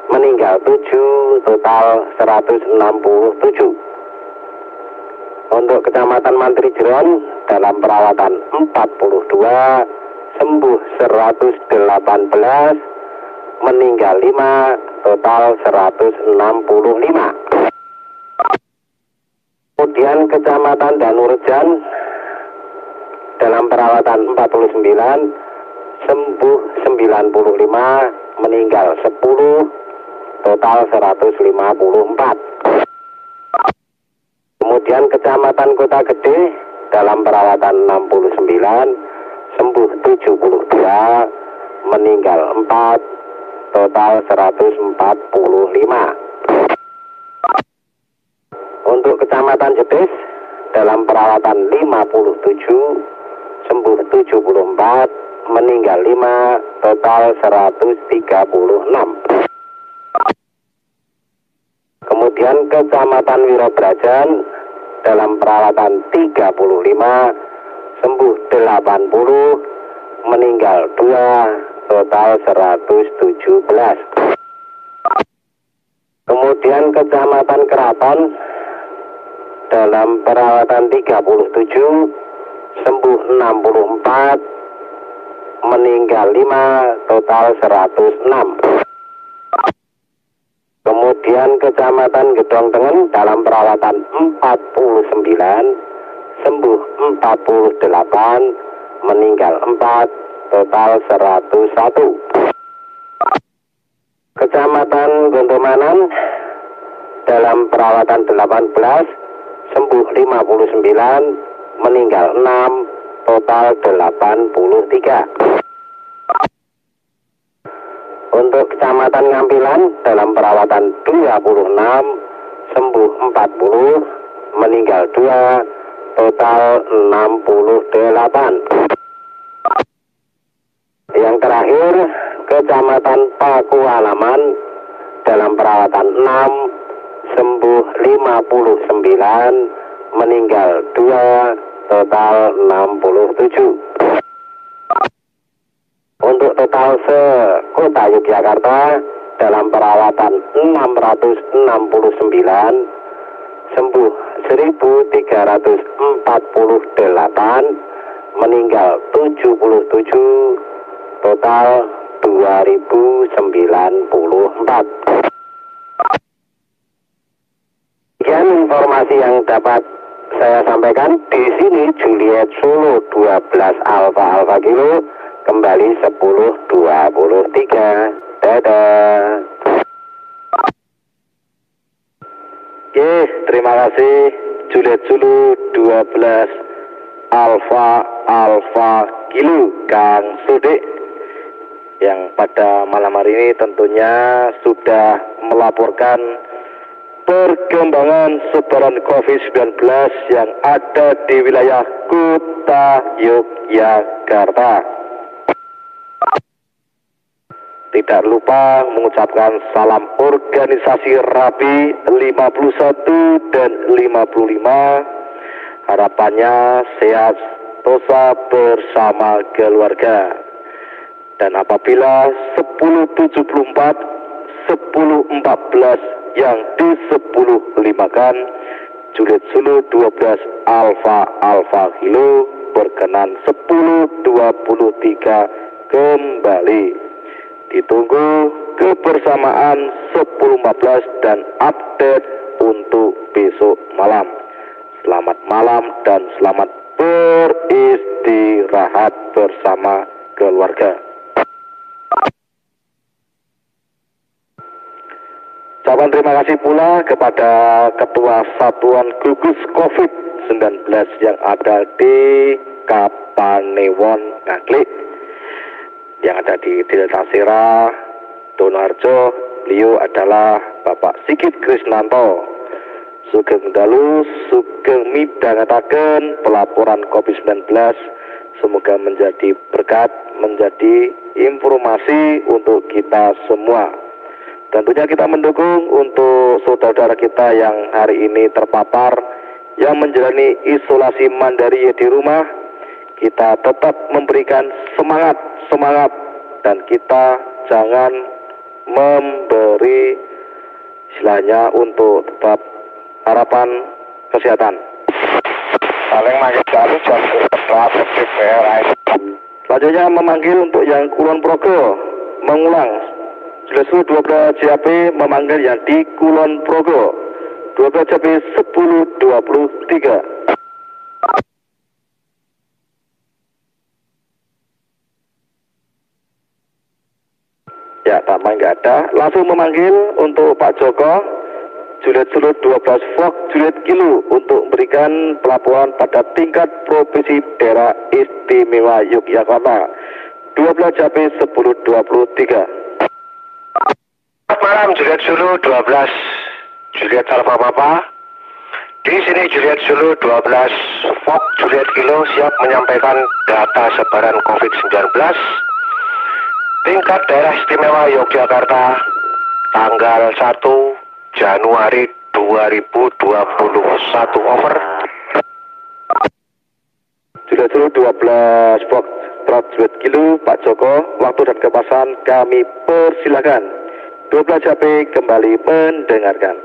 meninggal 7, total 167. Untuk Kecamatan Mantri Jeron dalam perawatan 42, sembuh 118, meninggal 5, total 165. Kemudian Kecamatan Danurejan dalam perawatan 49, sembuh 95, meninggal 10, total 154. Kemudian Kecamatan Kota Gede dalam perawatan 69, sembuh 72, meninggal 4, total 145. Untuk Kecamatan Jedes dalam perawatan 57, sembuh 74, meninggal 5, total 136. Kemudian Kecamatan Wirobrajan dalam perawatan 35, sembuh 80, meninggal 2, total 117. Kemudian Kecamatan Keraton dalam perawatan 37, sembuh 64, meninggal 5, total 106. Kemudian Kecamatan Gedong Tengen dalam perawatan 49, sembuh 48, meninggal 4, total 101. Kecamatan Gondomanan dalam perawatan 18, sembuh 59, meninggal 6, total 83. Untuk Kecamatan Ngampilan dalam perawatan 26, sembuh 40, meninggal 2, total 68. Yang terakhir Kecamatan Pakualaman dalam perawatan 6, sembuh 59, meninggal 2, total 67. Untuk total se-Kota Yogyakarta dalam perawatan 669, sembuh 1348, meninggal 77, total 2094. Sekian informasi yang dapat saya sampaikan. Di sini Juliet Solo 12 Alfa Alfa Kilo kembali 1023. Dadah. Oke, terima kasih Juliet Solo 12 Alfa Alfa Kilo Kang Sudik yang pada malam hari ini tentunya sudah melaporkan perkembangan sebaran COVID-19 yang ada di wilayah Kota Yogyakarta. Tidak lupa mengucapkan salam organisasi RAPI 51 dan 55. Harapannya sehat tosa bersama keluarga. Dan apabila 1074, 1014 yang di-10-5kan, Juliet Solo 12 Alfa Alfa Kilo berkenan 1023 kembali. Ditunggu kebersamaan 1014 dan update untuk besok malam. Selamat malam dan selamat beristirahat bersama keluarga. Ucapan terima kasih pula kepada Ketua Satuan Gugus COVID-19 yang ada di Kapanewon Ngaglik, yang ada di Desa Sera, Donoharjo. Beliau adalah Bapak Sigit Krisnanto. Sugeng dalu, sugeng midhangetaken pelaporan COVID-19. Semoga menjadi berkat, menjadi informasi untuk kita semua. Tentunya kita mendukung untuk saudara-saudara kita yang hari ini terpapar, yang menjalani isolasi mandiri di rumah. Kita tetap memberikan semangat, dan kita jangan memberi istilahnya untuk tetap harapan kesehatan. Paling makin jam Selanjutnya memanggil untuk yang Kulon Progo. Mengulang. Juliet 12 JAP memanggil yang di Kulon Progo. 12 JAP 1023. Ya, taman nggak ada. Langsung memanggil untuk Pak Joko. Juliet Sulu 12 Fok Juliet Kilo untuk memberikan pelaporan pada tingkat provinsi daerah istimewa Yogyakarta. 12 JAP 1023. Selamat malam Juliet Sulu 12 Juliet Alpha Papa. Di sini Juliet Sulu 12 Fok Juliet Kilo siap menyampaikan data sebaran COVID-19 tingkat daerah istimewa Yogyakarta tanggal 1 Januari 2021. Over. Juliet Sulu 12 Fok Juliet Kilo, Pak Joko, waktu dan kepasan kami persilakan. 12 JAP kembali mendengarkan.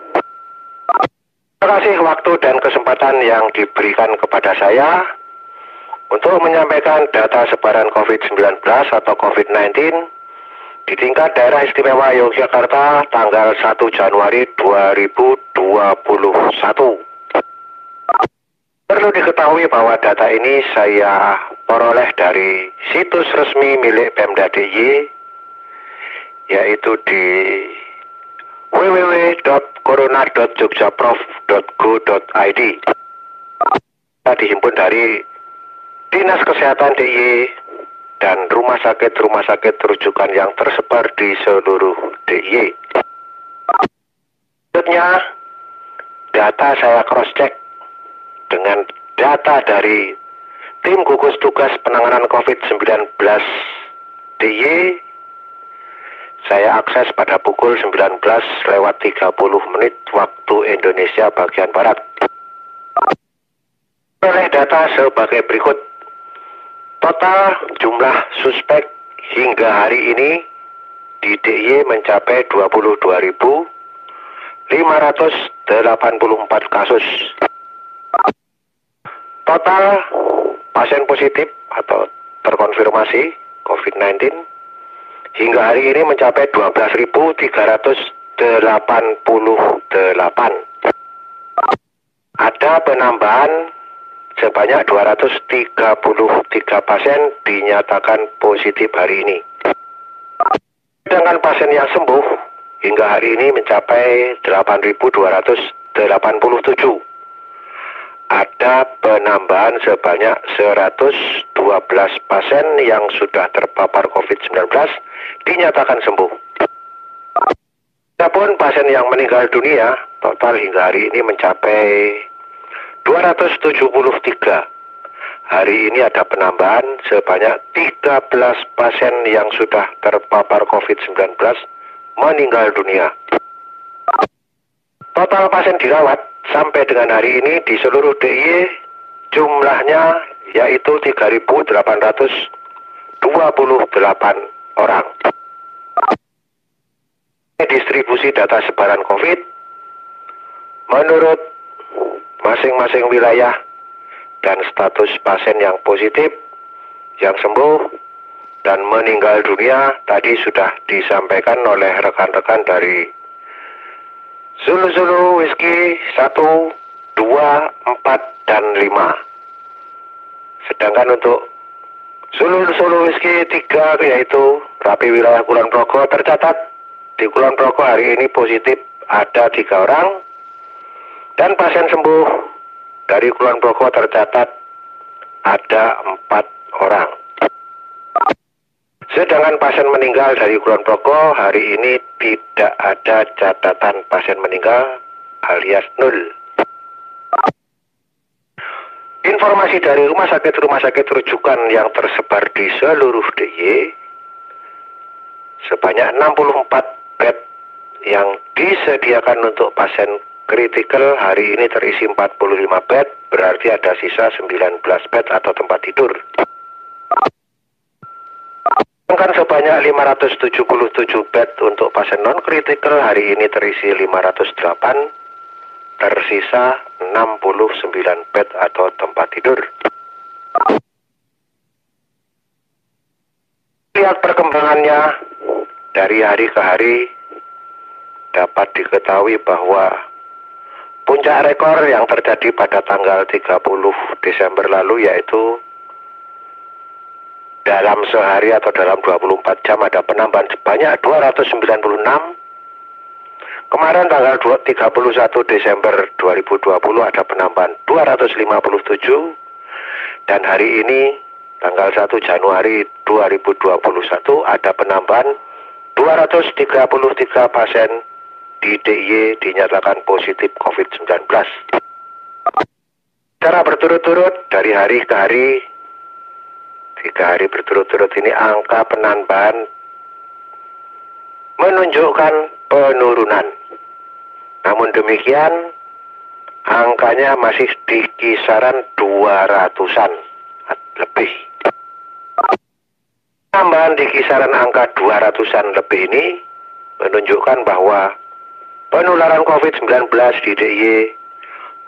Terima kasih waktu dan kesempatan yang diberikan kepada saya untuk menyampaikan data sebaran COVID-19 atau COVID-19 di tingkat daerah istimewa Yogyakarta tanggal 1 Januari 2021. Perlu diketahui bahwa data ini saya peroleh dari situs resmi milik Pemda DIY, yaitu di www.corona.jogjaprov.go.id. Dihimpun dari Dinas Kesehatan DIY dan rumah sakit rujukan yang tersebar di seluruh DIY. Selanjutnya, data saya cross-check dengan data dari tim gugus tugas penanganan COVID-19 DIY. Saya akses pada pukul 19:30 waktu Indonesia bagian Barat. Oleh data sebagai berikut. Total jumlah suspek hingga hari ini di DIY mencapai 22.584 kasus. Total pasien positif atau terkonfirmasi COVID-19 hingga hari ini mencapai 12.388. Ada penambahan sebanyak 233 pasien dinyatakan positif hari ini. Sedangkan pasien yang sembuh hingga hari ini mencapai 8.287. Ada penambahan sebanyak 112 pasien yang sudah terpapar COVID-19 dinyatakan sembuh. Adapun pasien yang meninggal dunia total hingga hari ini mencapai 273. Hari ini ada penambahan sebanyak 13 pasien yang sudah terpapar COVID-19 meninggal dunia. Total pasien dirawat sampai dengan hari ini di seluruh DIY jumlahnya yaitu 3.828 orang. Distribusi data sebaran COVID menurut masing-masing wilayah dan status pasien yang positif, yang sembuh, dan meninggal dunia tadi sudah disampaikan oleh rekan-rekan dari Zulu Whiskey 1, 2, 4, dan 5. Sedangkan untuk Zulu Whiskey 3 yaitu Rapi wilayah Kulon Progo tercatat di Kulon Progo hari ini positif ada 3 orang. Dan pasien sembuh dari Kulon Progo tercatat ada 4 orang. Sedangkan pasien meninggal dari Kulon Progo hari ini tidak ada catatan pasien meninggal alias 0. Informasi dari rumah sakit rujukan yang tersebar di seluruh DIY, sebanyak 64 bed yang disediakan untuk pasien kritikal hari ini terisi 45 bed, berarti ada sisa 19 bed atau tempat tidur. Sedangkan sebanyak 577 bed untuk pasien non-kritikal hari ini terisi 508, tersisa 69 bed atau tempat tidur. melihat perkembangannya dari hari ke hari, dapat diketahui bahwa puncak rekor yang terjadi pada tanggal 30 Desember lalu, yaitu dalam sehari atau dalam 24 jam ada penambahan sebanyak 296. Kemarin tanggal 31 Desember 2020 ada penambahan 257. Dan hari ini tanggal 1 Januari 2021 ada penambahan 233 pasien di DIY dinyatakan positif COVID-19. Secara berturut-turut dari hari ke hari, 3 hari berturut-turut ini angka penambahan menunjukkan penurunan. Namun demikian, angkanya masih di kisaran 200-an lebih. Tambahan di kisaran angka 200-an lebih ini menunjukkan bahwa penularan COVID-19 di DIY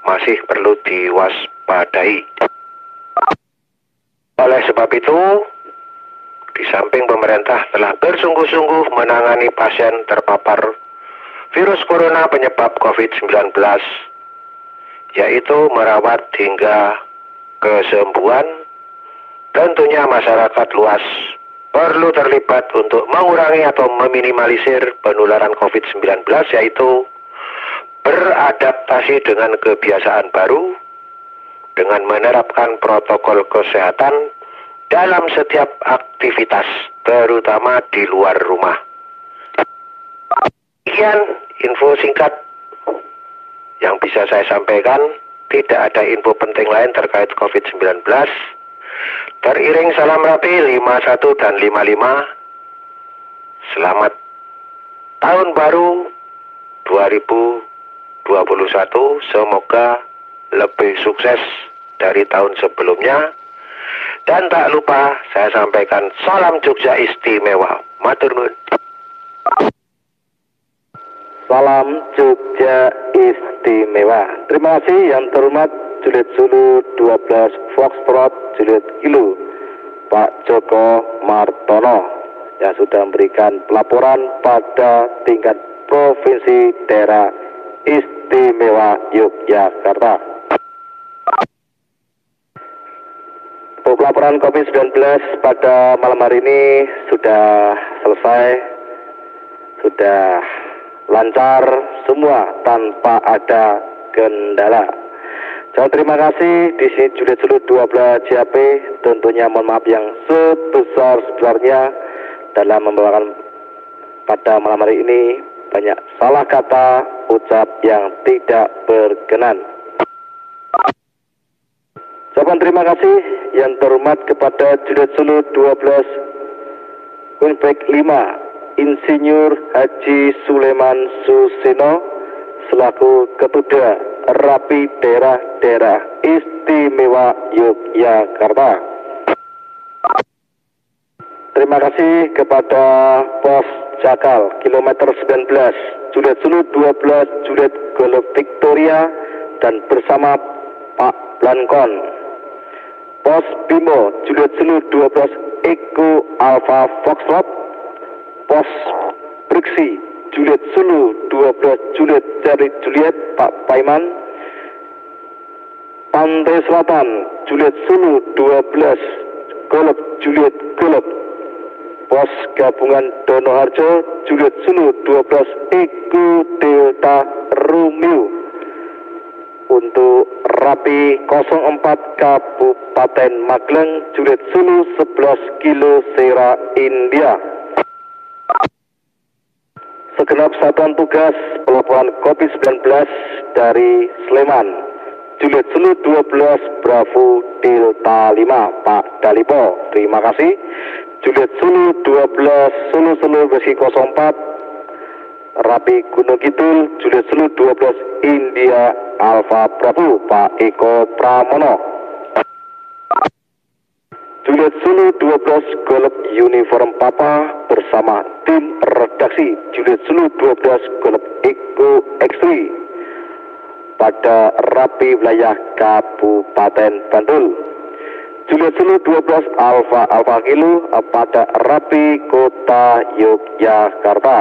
masih perlu diwaspadai. Oleh sebab itu, di samping pemerintah telah bersungguh-sungguh menangani pasien terpapar virus corona penyebab COVID-19, yaitu merawat hingga kesembuhan, tentunya masyarakat luas perlu terlibat untuk mengurangi atau meminimalisir penularan COVID-19, yaitu beradaptasi dengan kebiasaan baru, dengan menerapkan protokol kesehatan dalam setiap aktivitas, terutama di luar rumah. Sekian info singkat yang bisa saya sampaikan. Tidak ada info penting lain terkait COVID-19. Teriring salam rapi 51 dan 55. Selamat tahun baru 2021. Semoga lebih sukses dari tahun sebelumnya. Dan tak lupa saya sampaikan salam Jogja istimewa. Matur nuwun. Salam Jogja istimewa. Terima kasih yang terhormat Juliet Zulu 12 Foxtrot Juliet Kilo Pak Joko Martono yang sudah memberikan pelaporan pada tingkat provinsi daerah istimewa Yogyakarta. Pelaporan COVID-19 pada malam hari ini sudah selesai, sudah lancar semua tanpa ada kendala. Saya terima kasih di sini Juliet Zulu 12 JAP, tentunya mohon maaf yang sebesar-besarnya dalam membawakan pada malam hari ini banyak salah kata, ucap yang tidak berkenan. Ucapan terima kasih yang terhormat kepada Juliet Zulu 12 Winback 5 Insinyur Haji Sulaiman Suseno selaku Ketua Rapi Daerah Istimewa Yogyakarta. Terima kasih kepada Pos Jakal kilometer 19 Juliet Zulu 12 Juliet Golf Victoria dan bersama Pak Blankon. Pos Bimo Juliet Zulu 12 Eko Alpha Foxtrot. Pos Briksi Juliet Zulu 12 Juliet Charlie Juliet Pak Paiman. Pantai Selatan Juliet Zulu 12 Golf Juliet Golf. Pos Gabungan Donoharjo Juliet Zulu 12 Eko Delta Romeo. Untuk Rapi 04 Kabupaten Magelang Juliet Zulu 11 Kilo Sera India. Segenap satuan tugas pelaporan COVID-19 dari Sleman Juliet Zulu 12 Bravo Delta 5 Pak Dalipo. Terima kasih. Juliet Zulu 12 Sulu Besi 04 Rapi Gunung Kidul Juliet Zulu 12 India Alpha Bravo Pak Eko Pramono. Juliet Zulu 12 Golf Uniform Papa bersama tim redaksi Juliet Zulu 12 Golf Eko X3 pada Rapi wilayah Kabupaten Bantul. Juliet Zulu 12 Alfa Alfa Kilo pada Rapi Kota Yogyakarta.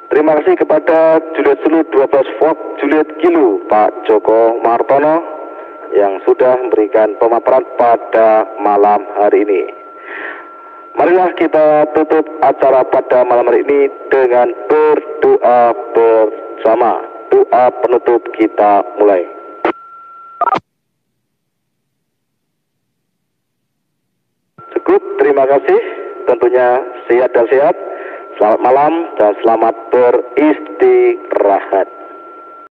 Terima kasih kepada Juliet Zulu 12 Fox Juliet Kilo Pak Joko Martono yang sudah memberikan pemaparan pada malam hari ini. Marilah kita tutup acara pada malam hari ini dengan berdoa bersama. Doa penutup kita mulai. Cukup, terima kasih. Tentunya sehat dan sehat. Selamat malam dan selamat beristirahat.